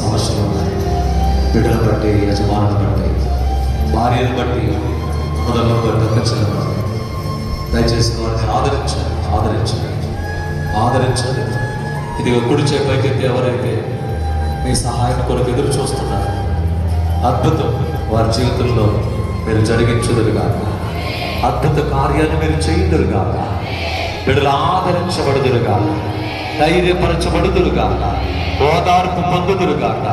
సమస్యలు ఉన్నాయి. బిడ్డలను బట్టి, యజమానులను బట్టి, భార్యను బట్టి, మొదలను బట్టి, ఖర్చులను బట్టి దయచేసి వారిని ఆదరించండి. ఇది కుడి చేపైకెత్తి ఎవరైతే మీ సహాయం కొరకు ఎదురు చూస్తున్నారు, అద్భుతం వారి జీవితంలో మీరు జరిగించుదురుగాక, అద్భుత కార్యాన్ని మీరు చేయుదురుగాక, బిడ్డలు ఆదరించబడుదురుగాక, ధైర్యపరచబడుదురుగాక, ఓదార్పు పొందుదురుగాక,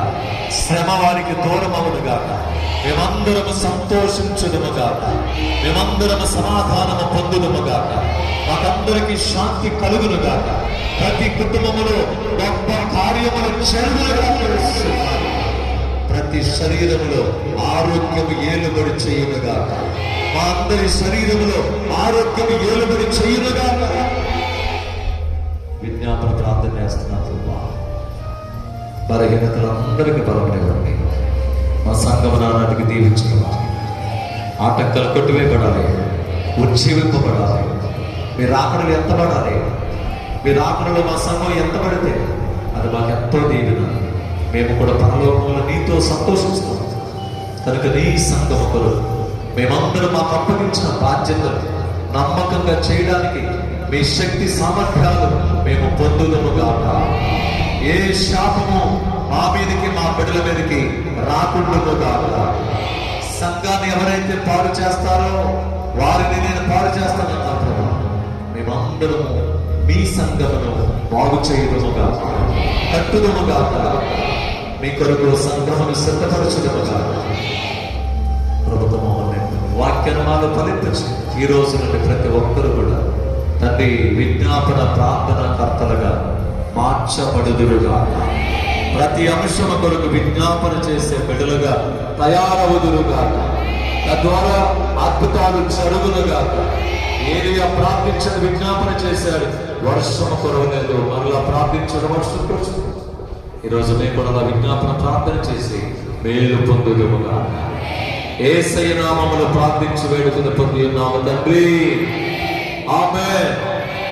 శ్రమ వారికి దూరం అవునుగాక, మేమందరము సంతోషించుదుముగాక, మేమందరము సమాధానము పొందుదుముగాక, మాకందరికి శాంతి కలుగునుగాక, ప్రతి కుటుంబములో గొప్ప కార్యములు జరుగునుగాక, ప్రతి శరీరములో ఆరోగ్యము ఏలుబడి చేయునుగాక, మా అందరి శరీరములో ఆరోగ్యము ఏలుబడి చేయునుగాక. విజ్ఞాపన ప్రార్థన చేస్తున్నాను. బలహీనతలందరికీ బలపడేవాడిని మా సంఘం నాటికి దీవించగలవా. ఆటంకాలు కొట్టివేయబడాలి, ఉజ్జీవింపబడాలి. మీ రాకడలు ఎంతబడాలి, మీ రాకడలో మా సంఘం ఎంత పడితే అది మాకు ఎంతో దీవెన. మేము కూడా పరలోకంలో నీతో సంతోషిస్తాం కనుక నీ సంఘము కొరకు మేమందరం మాకు అప్పగించిన బాధ్యతలు నమ్మకంగా చేయడానికి మీ శక్తి సామర్థ్యాలు మేము పొందుదముగాక. ఏ శాపము మా మీదకి, మా బిడ్డల మీదకి రాకుండాముగాక. సంఘాన్ని ఎవరైతే పాడు చేస్తారో వారిని నేను పాడు చేస్తానన్నా. మేమందరము మీ సంఘమును బాగు చేయదముగాక, కట్టుదముగాక, మీ కొరకు సంఘమును సిద్ధపరచుదముగాక. ప్రభుత్వం వాక్యనామాలు ఫలించు. ఈ రోజు నుండి ప్రతి ఒక్కరు కూడా తండ్రి విజ్ఞాపన ప్రార్థన కర్తలుగా మార్చబడుదురుగాక. ప్రతి అంశము కొరకు విజ్ఞాపన చేసే బిడ్డలుగా తయారవుదురుగాక. తద్వారా అద్భుతాలు జరుగునుగాక. ఏలియా ప్రార్థించిన విజ్ఞాపన చేశాడు, వర్షము కొరవలేదు, మరలా ప్రార్థించిన వర్షం కురుస్తుంది. ఈరోజు మేము కూడా విజ్ఞాపన ప్రార్థన చేసి మేలు పొందుదుముగాక. యేసయ్య నామములో ప్రార్థించి వేడుకుని పొంది ఉన్నాము తండ్రి. ఆమేన్.